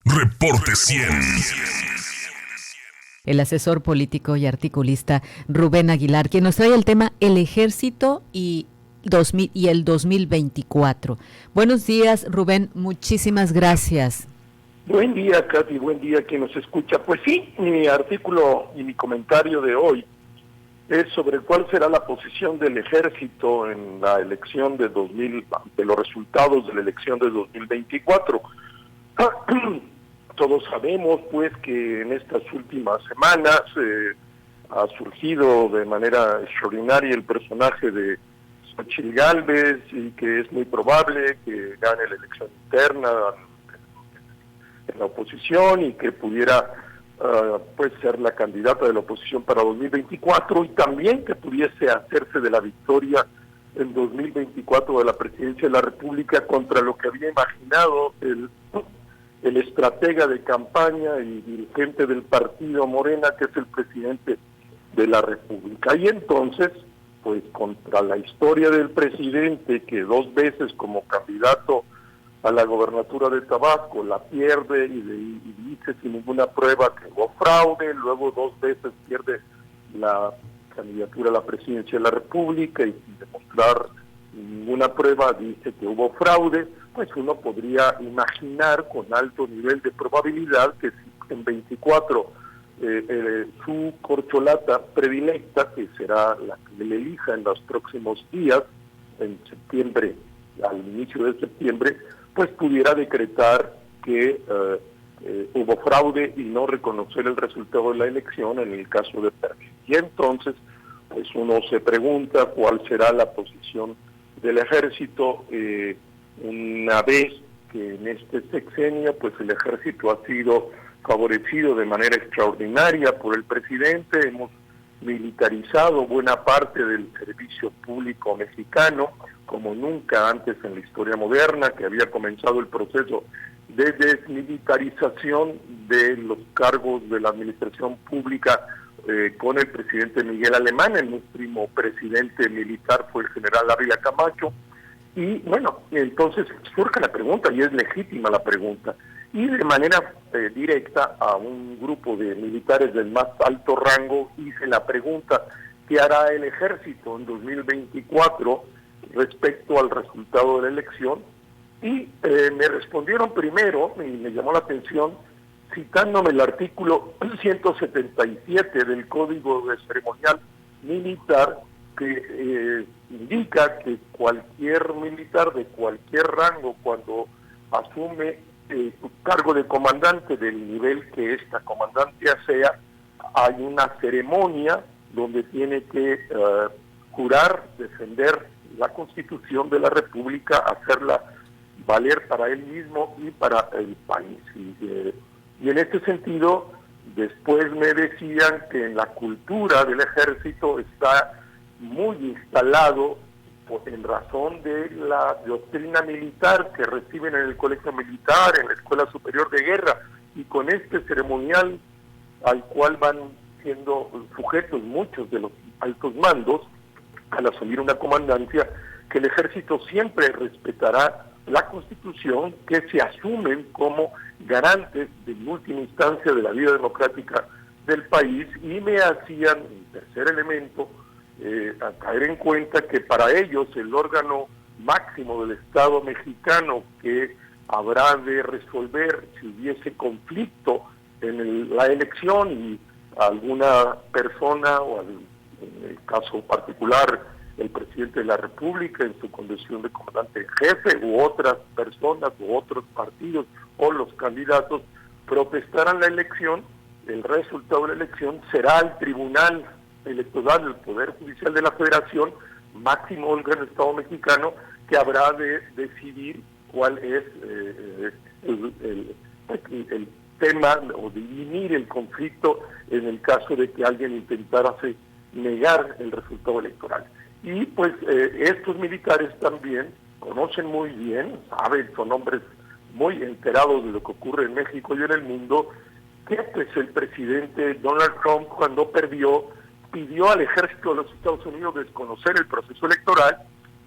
Reporte 100. El asesor político y articulista Rubén Aguilar, quien nos trae el tema El Ejército y el 2024. Buenos días, Rubén, muchísimas gracias. Buen día, Katy, buen día quien nos escucha. Pues sí, mi artículo y mi comentario de hoy es sobre cuál será la posición del ejército en la elección de los resultados de la elección de 2024. Todos sabemos, pues, que en estas últimas semanas ha surgido de manera extraordinaria el personaje de Xochitl Gálvez y que es muy probable que gane la elección interna en la oposición y que pudiera pues ser la candidata de la oposición para 2024 y también que pudiese hacerse de la victoria en 2024 de la presidencia de la República contra lo que había imaginado el estratega de campaña y dirigente del partido Morena, que es el presidente de la República. Y entonces, pues contra la historia del presidente, que 2 veces como candidato a la gobernatura de Tabasco la pierde y dice sin ninguna prueba que hubo fraude, luego 2 veces pierde la candidatura a la presidencia de la República y sin demostrar ninguna prueba dice que hubo fraude, pues uno podría imaginar con alto nivel de probabilidad que si en 24 su corcholata predilecta, que será la que le elija en los próximos días, en septiembre, al inicio de septiembre, pues pudiera decretar que hubo fraude y no reconocer el resultado de la elección en el caso de pérdida. Y entonces, pues uno se pregunta cuál será la posición del ejército una vez que en este sexenio, pues el ejército ha sido favorecido de manera extraordinaria por el presidente, hemos militarizado buena parte del servicio público mexicano, como nunca antes en la historia moderna, que había comenzado el proceso de desmilitarización de los cargos de la administración pública con el presidente Miguel Alemán. El último presidente militar fue el general Ávila Camacho. Y bueno, entonces surge la pregunta, y es legítima la pregunta, y de manera directa a un grupo de militares del más alto rango hice la pregunta: ¿qué hará el ejército en 2024 respecto al resultado de la elección? Y me respondieron primero, y me llamó la atención, citándome el artículo 177 del Código de Ceremonial Militar, que indica que cualquier militar de cualquier rango, cuando asume su cargo de comandante del nivel que esta comandancia sea, hay una ceremonia donde tiene que jurar, defender la Constitución de la República, hacerla valer para él mismo y para el país. Y en este sentido, después me decían que en la cultura del ejército está muy instalado en razón de la doctrina militar que reciben en el colegio militar, en la Escuela Superior de Guerra, y con este ceremonial al cual van siendo sujetos muchos de los altos mandos al asumir una comandancia, que el ejército siempre respetará la Constitución, que se asumen como garantes de última instancia de la vida democrática del país. Y me hacían, en tercer elemento, a caer en cuenta que para ellos el órgano máximo del Estado mexicano que habrá de resolver si hubiese conflicto en la elección y alguna persona, o en el caso particular el presidente de la República en su condición de comandante en jefe, u otras personas u otros partidos o los candidatos protestarán la elección, el resultado de la elección será el Tribunal Electoral del Poder Judicial de la Federación, máximo órgano del Estado mexicano, que habrá de decidir cuál es el tema o dirimir el conflicto en el caso de que alguien intentara negar el resultado electoral. Y pues estos militares también conocen muy bien, saben, son hombres muy enterados de lo que ocurre en México y en el mundo, que pues el presidente Donald Trump, cuando perdió, pidió al ejército de los Estados Unidos desconocer el proceso electoral,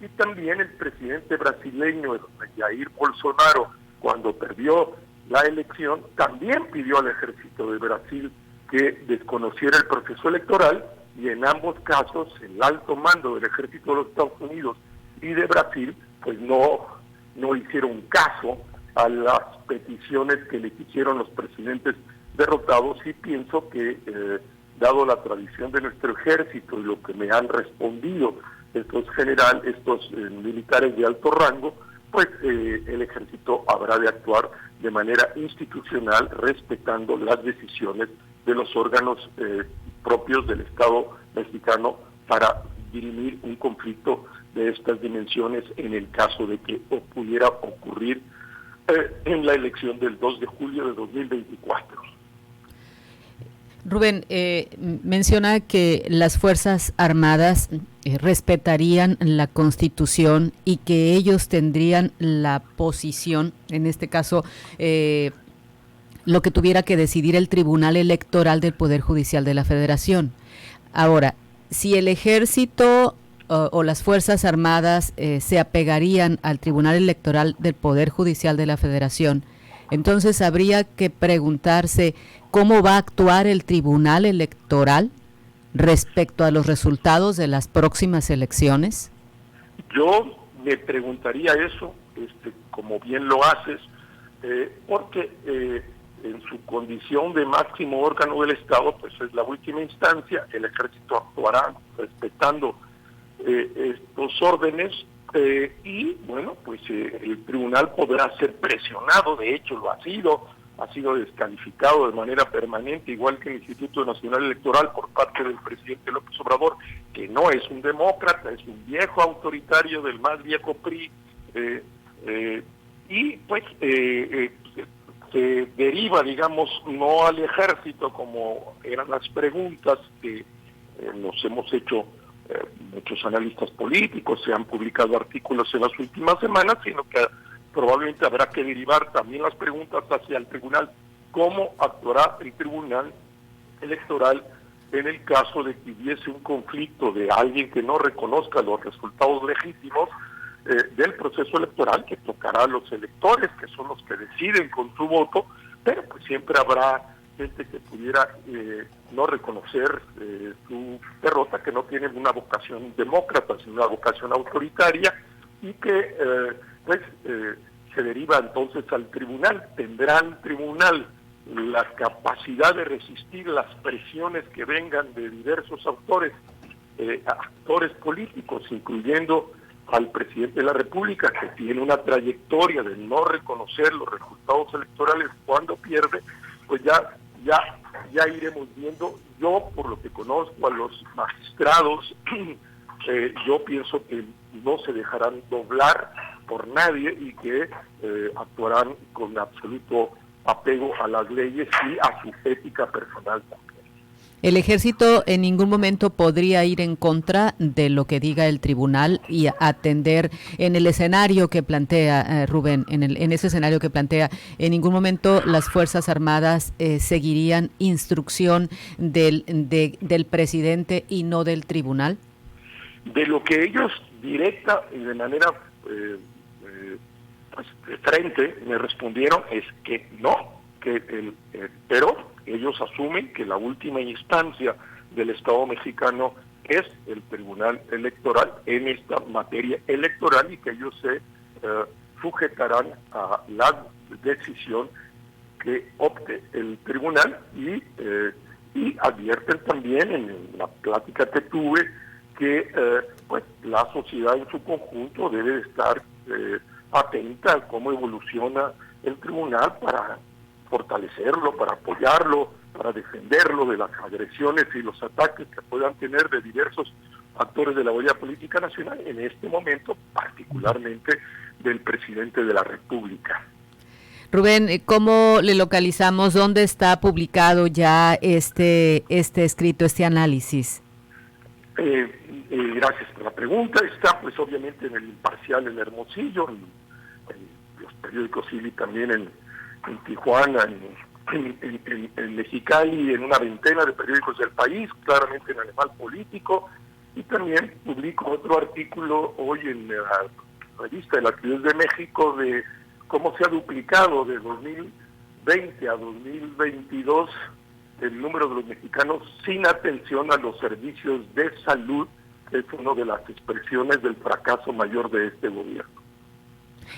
y también el presidente brasileño Jair Bolsonaro, cuando perdió la elección, también pidió al ejército de Brasil que desconociera el proceso electoral, y en ambos casos el alto mando del ejército de los Estados Unidos y de Brasil pues no hicieron caso a las peticiones que le hicieron los presidentes derrotados. Y pienso que dado la tradición de nuestro ejército y lo que me han respondido estos militares de alto rango, pues el ejército habrá de actuar de manera institucional, respetando las decisiones de los órganos propios del Estado mexicano para dirimir un conflicto de estas dimensiones en el caso de que pudiera ocurrir en la elección del 2 de julio de 2024. Rubén, menciona que las Fuerzas Armadas respetarían la Constitución y que ellos tendrían la posición, en este caso, lo que tuviera que decidir el Tribunal Electoral del Poder Judicial de la Federación. Ahora, si el Ejército o las Fuerzas Armadas se apegarían al Tribunal Electoral del Poder Judicial de la Federación, entonces habría que preguntarse cómo va a actuar el Tribunal Electoral respecto a los resultados de las próximas elecciones. Yo me preguntaría eso, como bien lo haces, porque en su condición de máximo órgano del Estado, pues es la última instancia. El ejército actuará respetando estos órdenes, y bueno, pues el tribunal podrá ser presionado. De hecho lo ha sido descalificado de manera permanente, igual que el Instituto Nacional Electoral, por parte del presidente López Obrador, que no es un demócrata, es un viejo autoritario del más viejo PRI, y pues se deriva, digamos, no al ejército, como eran las preguntas que nos hemos hecho muchos analistas políticos, se han publicado artículos en las últimas semanas, sino que probablemente habrá que derivar también las preguntas hacia el tribunal. ¿Cómo actuará el Tribunal Electoral en el caso de que hubiese un conflicto de alguien que no reconozca los resultados legítimos del proceso electoral, que tocará a los electores, que son los que deciden con su voto? Pero pues siempre habrá gente que pudiera no reconocer su derrota, que no tiene una vocación demócrata, sino una vocación autoritaria, y que se deriva entonces al tribunal. ¿Tendrá el tribunal la capacidad de resistir las presiones que vengan de diversos actores políticos, incluyendo al presidente de la República, que tiene una trayectoria de no reconocer los resultados electorales cuando pierde? Pues ya iremos viendo. Yo, por lo que conozco a los magistrados, yo pienso que no se dejarán doblar por nadie y que actuarán con absoluto apego a las leyes y a su ética personal también. El ejército en ningún momento podría ir en contra de lo que diga el tribunal y atender en el escenario que plantea Rubén, en ese escenario que plantea, en ningún momento las Fuerzas Armadas seguirían instrucción del presidente y no del tribunal. De lo que ellos directa y de manera de frente me respondieron es que no, pero ellos asumen que la última instancia del Estado mexicano es el Tribunal Electoral en esta materia electoral, y que ellos se sujetarán a la decisión que opte el tribunal, y advierten también en la plática que tuve que pues la sociedad en su conjunto debe estar atenta a cómo evoluciona el tribunal para fortalecerlo, para apoyarlo, para defenderlo de las agresiones y los ataques que puedan tener de diversos actores de la vida política nacional, en este momento particularmente del presidente de la República. Rubén, ¿cómo le localizamos? ¿Dónde está publicado ya este escrito, este análisis? Gracias por la pregunta. Está pues obviamente en el Imparcial en Hermosillo, en los periódicos Cili también en Tijuana, en Mexicali, en una veintena de periódicos del país, claramente en Animal Político, y también publico otro artículo hoy en la revista de la Cruz de México de cómo se ha duplicado de 2020 a 2022, el número de los mexicanos sin atención a los servicios de salud es una de las expresiones del fracaso mayor de este gobierno.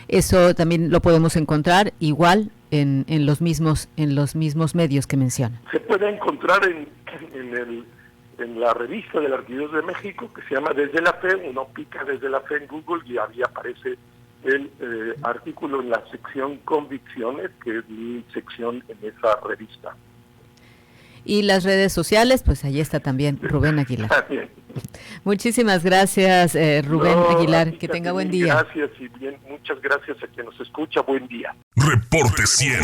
Eso también lo podemos encontrar igual en los mismos medios que menciona. Se puede encontrar en la revista de la Arquidiócesis de México, que se llama Desde la Fe. Uno pica Desde la Fe en Google y ahí aparece el artículo en la sección Convicciones, que es mi sección en esa revista. Y las redes sociales, pues ahí está también Rubén Aguilar. También. Muchísimas gracias, Rubén Aguilar. Que tenga buen día. Gracias y bien, muchas gracias a quien nos escucha. Buen día. Reporte 100.